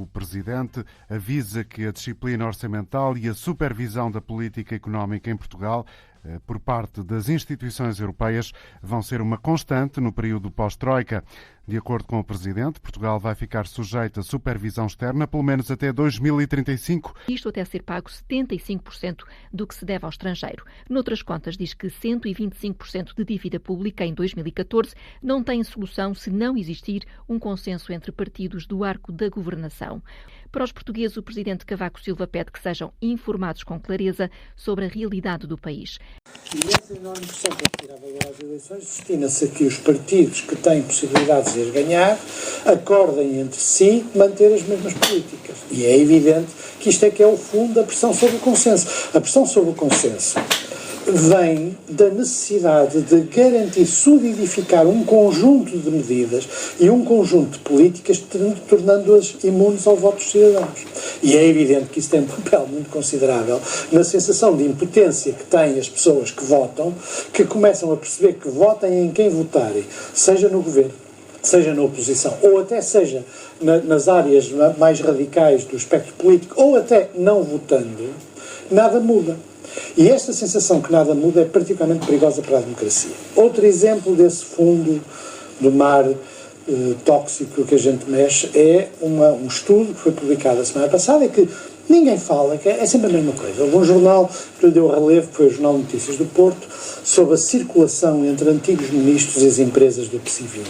O Presidente avisa que a disciplina orçamental e a supervisão da política económica em Portugal por parte das instituições europeias vão ser uma constante no período pós-Troika. De acordo com o Presidente, Portugal vai ficar sujeito a supervisão externa pelo menos até 2035. Isto até ser pago 75% do que se deve ao estrangeiro. Noutras contas, diz que 125% de dívida pública em 2014 não tem solução se não existir um consenso entre partidos do arco da governação. Para os portugueses, o Presidente Cavaco Silva pede que sejam informados com clareza sobre a realidade do país. E essa enorme pressão que tirava agora às eleições destina-se a que os partidos que têm possibilidades de as ganhar acordem entre si manter as mesmas políticas. E é evidente que isto é que é o fundo da pressão sobre o consenso. A pressão sobre o consenso vem da necessidade de garantir, solidificar um conjunto de medidas e um conjunto de políticas, tornando-as imunes ao voto dos cidadãos. E é evidente que isso tem um papel muito considerável na sensação de impotência que têm as pessoas que votam, que começam a perceber que votem em quem votarem, seja no governo, seja na oposição, ou até seja nas áreas mais radicais do espectro político, ou até não votando, nada muda. E esta sensação que nada muda é particularmente perigosa para a democracia. Outro exemplo desse fundo do mar tóxico que a gente mexe é um estudo que foi publicado a semana passada e que ninguém fala, que é sempre a mesma coisa. Houve um jornal que lhe deu relevo, que foi o Jornal de Notícias do Porto, sobre a circulação entre antigos ministros e as empresas do PSI 20.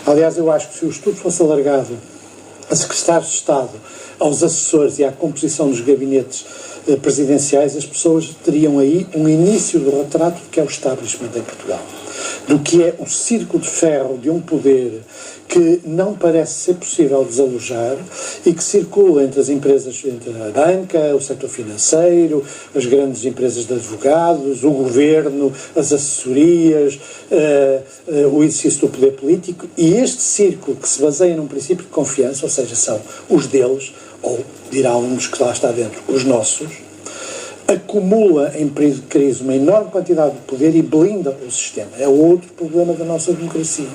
Aliás, eu acho que se o estudo fosse alargado a secretários de Estado, aos assessores e à composição dos gabinetes presidenciais, as pessoas teriam aí um início do retrato do que é o establishment em Portugal, do que é o círculo de ferro de um poder que não parece ser possível desalojar e que circula entre as empresas, entre a banca, o setor financeiro, as grandes empresas de advogados, o governo, as assessorias, o exercício do poder político, e este círculo que se baseia num princípio de confiança, ou seja, são os deles, ou dirá um dos que lá está dentro, os nossos, acumula em período de crise uma enorme quantidade de poder e blinda o sistema. É outro problema da nossa democracia.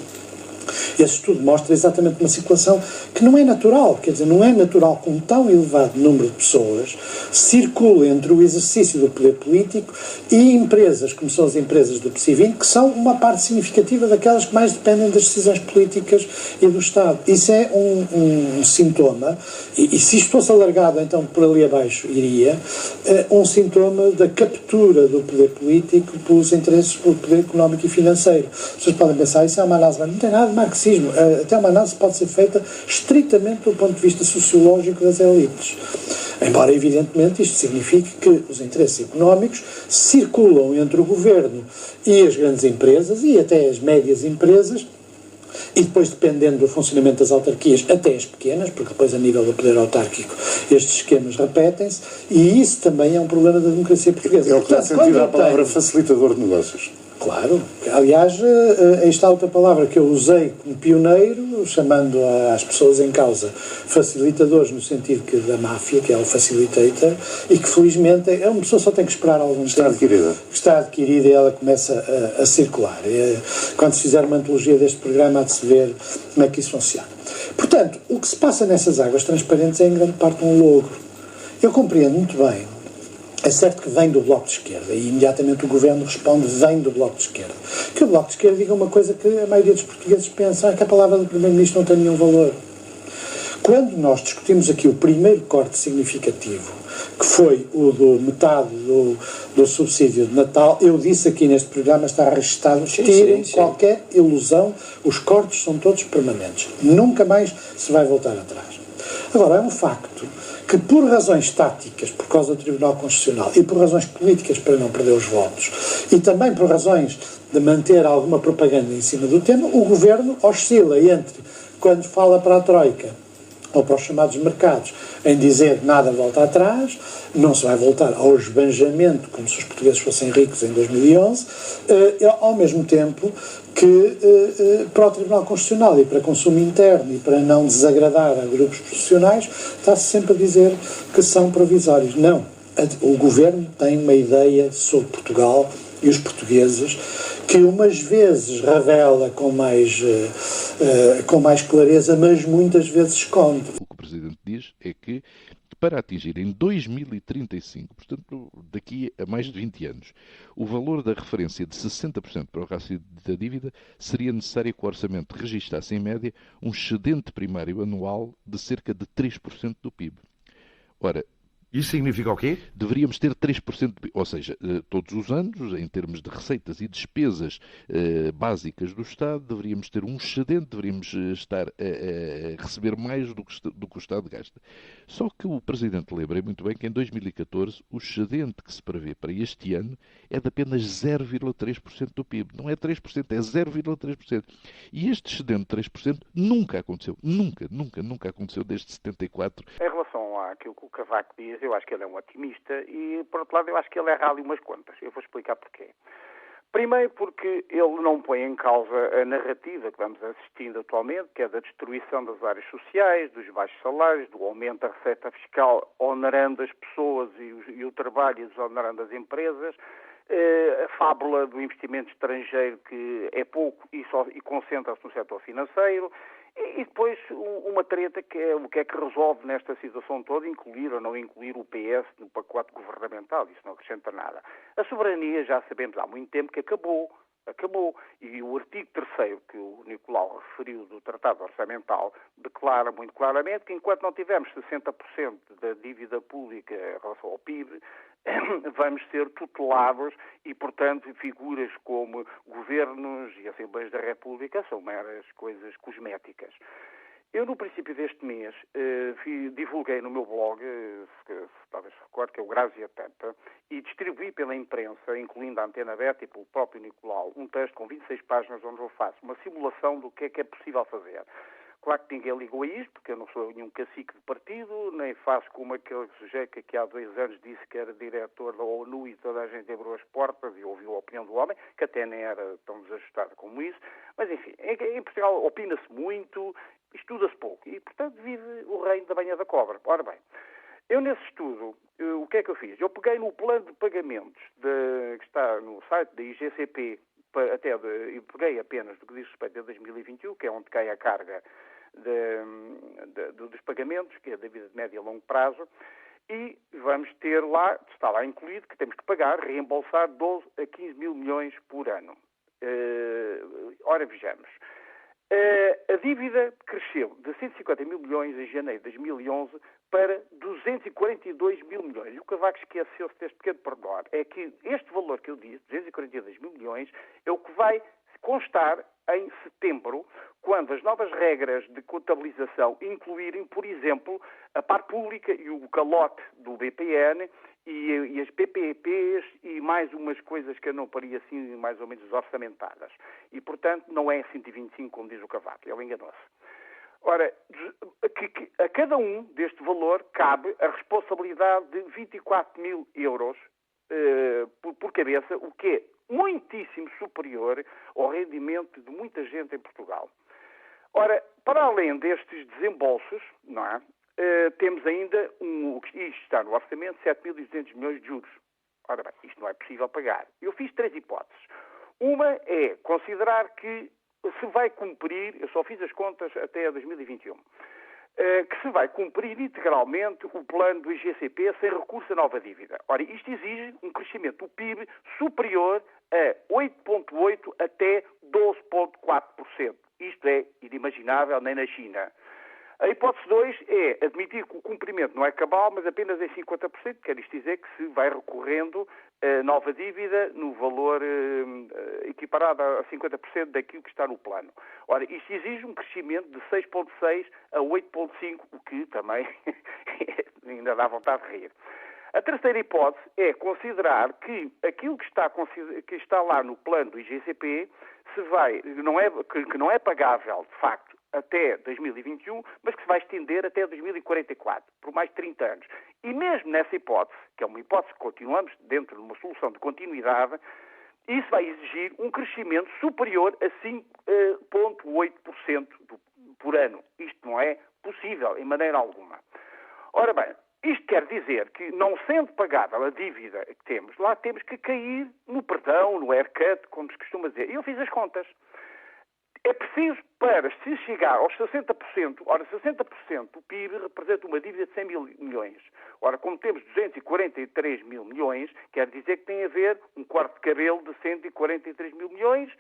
Esse estudo mostra exatamente uma situação que não é natural, quer dizer, não é natural que um tão elevado número de pessoas circule entre o exercício do poder político e empresas, como são as empresas do PSI 20, que são uma parte significativa daquelas que mais dependem das decisões políticas e do Estado. Isso é um sintoma, e se isto fosse alargado então por ali abaixo iria, um sintoma da captura do poder político pelos interesses, pelo poder económico e financeiro. As pessoas podem pensar, isso é uma análise, mas não tem nada de marxismo. Até uma análise pode ser feita estritamente do ponto de vista sociológico das elites. Embora, evidentemente, isto signifique que os interesses económicos circulam entre o governo e as grandes empresas e até as médias empresas, e depois, dependendo do funcionamento das autarquias, até as pequenas, porque depois a nível do poder autárquico estes esquemas repetem-se, e isso também é um problema da democracia portuguesa. É o que dá sentido à palavra facilitador de negócios. Claro. Aliás, aí está outra palavra que eu usei como pioneiro, chamando às pessoas em causa facilitadores, no sentido que da máfia, que é o facilitator, e que felizmente uma pessoa só tem que esperar algum tempo. Está adquirida e ela começa a circular. Quando se fizer uma antologia deste programa há de se ver como é que isso funciona. Portanto, o que se passa nessas águas transparentes é em grande parte um logro. Eu compreendo muito bem. É certo que vem do Bloco de Esquerda e imediatamente o Governo responde, vem do Bloco de Esquerda. Que o Bloco de Esquerda diga uma coisa que a maioria dos portugueses pensa, é que a palavra do Primeiro-Ministro não tem nenhum valor. Quando nós discutimos aqui o primeiro corte significativo, que foi o do metade do subsídio de Natal, eu disse aqui neste programa, está registado, tirem qualquer ilusão, os cortes são todos permanentes. Nunca mais se vai voltar atrás. Agora, é um facto que por razões táticas, por causa do Tribunal Constitucional, e por razões políticas para não perder os votos, e também por razões de manter alguma propaganda em cima do tema, o Governo oscila entre, quando fala para a Troika, ou para os chamados mercados, em dizer nada volta atrás, não se vai voltar ao esbanjamento, como se os portugueses fossem ricos em 2011, ao mesmo tempo que para o Tribunal Constitucional e para consumo interno e para não desagradar a grupos profissionais, está-se sempre a dizer que são provisórios. Não. O Governo tem uma ideia sobre Portugal e os portugueses que umas vezes revela com mais clareza, mas muitas vezes esconde. O que o Presidente diz é que para atingir em 2035, portanto daqui a mais de 20 anos, o valor da referência de 60% para o rácio da dívida, seria necessário que o orçamento registasse em média um excedente primário anual de cerca de 3% do PIB. Ora, isso significa o quê? Deveríamos ter 3%, ou seja, todos os anos, em termos de receitas e despesas básicas do Estado, deveríamos ter um excedente, deveríamos estar a receber mais do que o Estado gasta. Só que o Presidente lembra muito bem que em 2014 o excedente que se prevê para este ano é de apenas 0,3% do PIB. Não é 3%, é 0,3%. E este excedente de 3% nunca aconteceu. Nunca aconteceu desde 74. Em relação àquilo que o Cavaco diz, eu acho que ele é um otimista e, por outro lado, eu acho que ele erra ali umas contas. Eu vou explicar porquê. Primeiro porque ele não põe em causa a narrativa que vamos assistindo atualmente, que é da destruição das áreas sociais, dos baixos salários, do aumento da receita fiscal onerando as pessoas e o trabalho e desonerando as empresas, a fábula do investimento estrangeiro que é pouco e concentra-se no setor financeiro. E depois uma treta que é o que resolve nesta situação toda, incluir ou não incluir o PS no pacote governamental. Isso não acrescenta nada. A soberania já sabemos há muito tempo que acabou. E o artigo 3º que o Nicolau referiu do Tratado Orçamental declara muito claramente que enquanto não tivermos 60% da dívida pública em relação ao PIB, vamos ser tutelados e, portanto, figuras como governos e Assembleias da República são meras coisas cosméticas. Eu, no princípio deste mês, divulguei no meu blog, talvez se recorde, que é o Grazia Tampa, e distribuí pela imprensa, incluindo a Antena Beta e pelo próprio Nicolau, um texto com 26 páginas onde eu faço uma simulação do que é possível fazer. Claro que ninguém ligou a isto, porque eu não sou nenhum cacique de partido, nem faço como aquele sujeito que há 2 anos disse que era diretor da ONU e toda a gente abriu as portas e ouviu a opinião do homem, que até nem era tão desajustada como isso. Mas, enfim, em Portugal opina-se muito, estuda-se pouco e, portanto, vive o reino da banha da cobra. Ora bem, eu nesse estudo, o que é que eu fiz? Eu peguei no plano de pagamentos que está no site da IGCP, e peguei apenas do que diz respeito a 2021, que é onde cai a carga dos pagamentos, que é da vida de médio a longo prazo, e vamos ter lá, está lá incluído, que temos que pagar, reembolsar 12 a 15 mil milhões por ano. Ora, vejamos. A dívida cresceu de 150 mil milhões em janeiro de 2011 para 242 mil milhões. E o Cavaco esqueceu-se deste pequeno pormenor. É que este valor que eu disse, 242 mil milhões, é o que vai constar em setembro, quando as novas regras de contabilização incluírem, por exemplo, a parte pública e o calote do BPN e as PPPs e mais umas coisas que eu não paria assim mais ou menos orçamentadas. E, portanto, não é 125, como diz o Cavaco, ele enganou-se. Ora, a cada um deste valor cabe a responsabilidade de 24 mil euros por cabeça, o que é muitíssimo superior ao rendimento de muita gente em Portugal. Ora, para além destes desembolsos, não é? Temos ainda, isto está no orçamento, 7.200 milhões de juros. Ora bem, isto não é possível pagar. Eu fiz 3 hipóteses. Uma é considerar que se vai cumprir, eu só fiz as contas até 2021, que se vai cumprir integralmente o plano do IGCP sem recurso a nova dívida. Ora, isto exige um crescimento do PIB superior a 8,8% até 12,4%. Isto é inimaginável nem na China. A hipótese 2 é admitir que o cumprimento não é cabal, mas apenas em 50%, quer isto dizer que se vai recorrendo a nova dívida no valor equiparado a 50% daquilo que está no plano. Ora, isto exige um crescimento de 6,6% a 8,5%, o que também ainda dá vontade de rir. A terceira hipótese é considerar que aquilo que está lá no plano do IGCP que não é pagável, de facto, até 2021, mas que se vai estender até 2044, por mais de 30 anos. E mesmo nessa hipótese, que é uma hipótese que continuamos dentro de uma solução de continuidade, isso vai exigir um crescimento superior a 5,8% por ano. Isto não é possível, em maneira alguma. Ora bem, isto quer dizer que, não sendo pagável a dívida que temos, lá temos que cair no perdão, no haircut, como se costuma dizer. E eu fiz as contas. É preciso para se chegar aos 60%, ora 60% do PIB representa uma dívida de 100 mil milhões. Ora, como temos 243 mil milhões, quer dizer que tem a ver um quarto de cabelo de 143 mil milhões,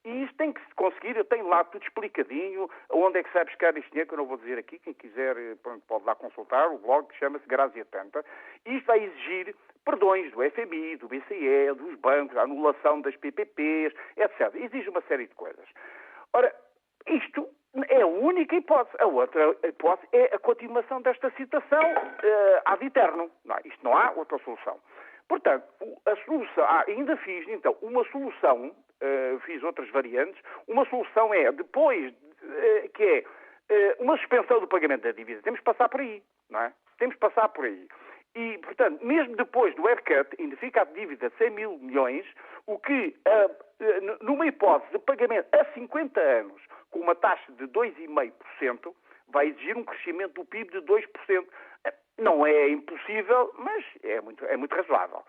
e isto tem que se conseguir, eu tenho lá tudo explicadinho, onde é que se vai buscar este dinheiro, que eu não vou dizer aqui, quem quiser pode lá consultar, o blog que chama-se Grazia Tanta. Isto vai exigir perdões do FMI, do BCE, dos bancos, a anulação das PPPs, etc. Exige uma série de coisas. Ora, isto é a única hipótese. A outra hipótese é a continuação desta situação ad eterno. Isto não há outra solução. Portanto, a solução, ainda fiz então uma solução, fiz outras variantes, uma solução é depois, que é uma suspensão do pagamento da dívida. Temos que passar por aí, não é? Temos que passar por aí. E, portanto, mesmo depois do haircut, ainda fica a dívida de 100 mil milhões, o que, numa hipótese de pagamento a 50 anos, com uma taxa de 2,5%, vai exigir um crescimento do PIB de 2%. Não é impossível, mas é muito razoável.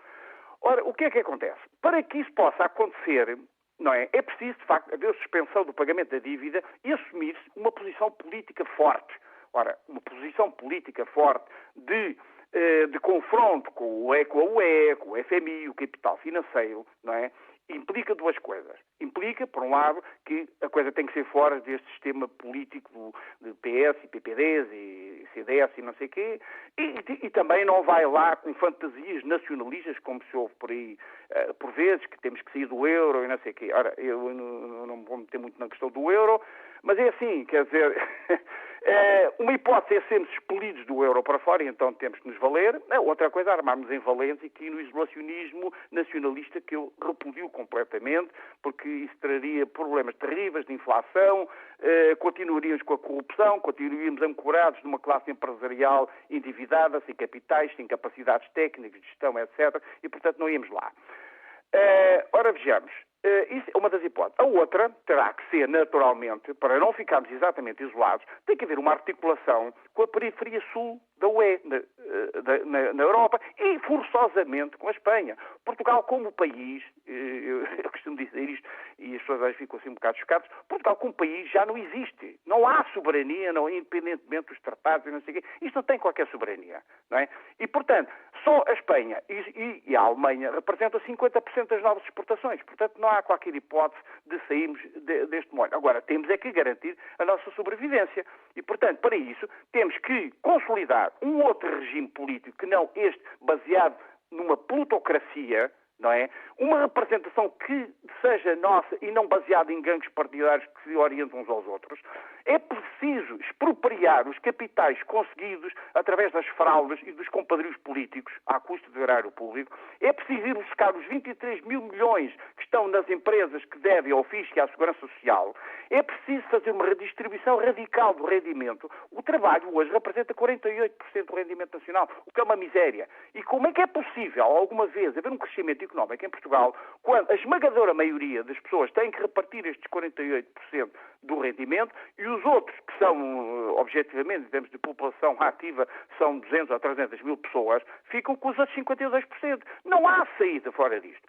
Ora, o que é que acontece? Para que isso possa acontecer, não é? É preciso, de facto, haver suspensão do pagamento da dívida e assumir-se uma posição política forte. Ora, uma posição política forte de confronto com a UE, com o FMI, o capital financeiro, não é? Implica duas coisas. Implica, por um lado, que a coisa tem que ser fora deste sistema político de PS e PPDs e CDS e não sei o quê, e também não vai lá com fantasias nacionalistas, como se ouve por aí, por vezes, que temos que sair do euro e não sei o quê. Ora, eu não vou meter muito na questão do euro, mas é assim, quer dizer, uma hipótese é sermos expelidos do euro para fora e então temos que nos valer. Outra coisa é armarmos em valentes e que no isolacionismo nacionalista que eu repudio completamente, porque isso traria problemas terríveis de inflação, continuaríamos com a corrupção, continuaríamos ancorados numa classe empresarial endividada, sem capitais, sem capacidades técnicas de gestão, etc. E, portanto, não íamos lá. Ora, vejamos. Isso é uma das hipóteses. A outra terá que ser, naturalmente, para não ficarmos exatamente isolados, tem que haver uma articulação com a periferia sul da UE, na Europa, e forçosamente com a Espanha. Portugal, como país, eu costumo dizer isto, e as pessoas às vezes ficam assim um bocado chocadas, Portugal como país já não existe. Não há soberania, não, independentemente dos tratados e não sei o quê. Isto não tem qualquer soberania, não é? E, portanto, só a Espanha e a Alemanha representam 50% das novas exportações. Portanto, não há qualquer hipótese de sairmos deste molho. Agora, temos é que garantir a nossa sobrevivência. E, portanto, para isso, temos que consolidar um outro regime político que não este baseado numa plutocracia, não é? Uma representação que seja nossa e não baseada em gangues partidários que se orientam uns aos outros. É preciso expropriar os capitais conseguidos através das fraudes e dos compadrios políticos à custa do erário público. É preciso ir buscar os 23 mil milhões que estão nas empresas que devem ao fisco e à segurança social. É preciso fazer uma redistribuição radical do rendimento. O trabalho hoje representa 48% do rendimento nacional, o que é uma miséria. E como é que é possível, alguma vez, haver um crescimento económico em Portugal quando a esmagadora maioria das pessoas tem que repartir estes 48% do rendimento e os outros, que são, objetivamente, em termos de população ativa, são 200 ou 300 mil pessoas, ficam com os outros 52%. Não há saída fora disto.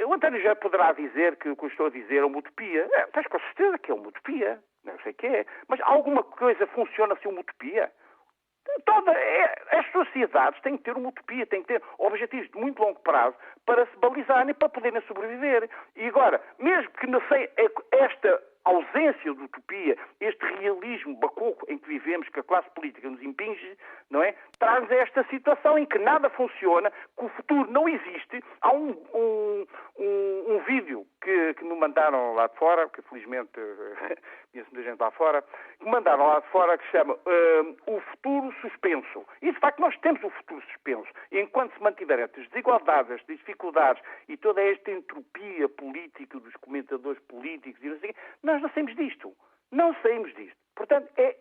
O António já poderá dizer que o que eu estou a dizer é uma utopia. Tens com certeza que é uma utopia. Não sei o que é. Mas alguma coisa funciona assim uma utopia? As sociedades têm que ter uma utopia, têm que ter objetivos de muito longo prazo para se balizarem, para poderem sobreviver. E agora, mesmo que não sei esta ausência de utopia, este realismo bacoco em que vivemos, que a classe política nos impinge, não é? Traz esta situação em que nada funciona, que o futuro não existe. Há um vídeo que me mandaram lá de fora, que felizmente conheço muita gente lá fora, que me mandaram lá de fora, que se chama O Futuro Suspenso. E de facto nós temos o futuro suspenso. E enquanto se mantiverem as desigualdades, as dificuldades e toda esta entropia política dos comentadores políticos e não sei o quê, nós não saímos disto. Não saímos disto. Portanto, é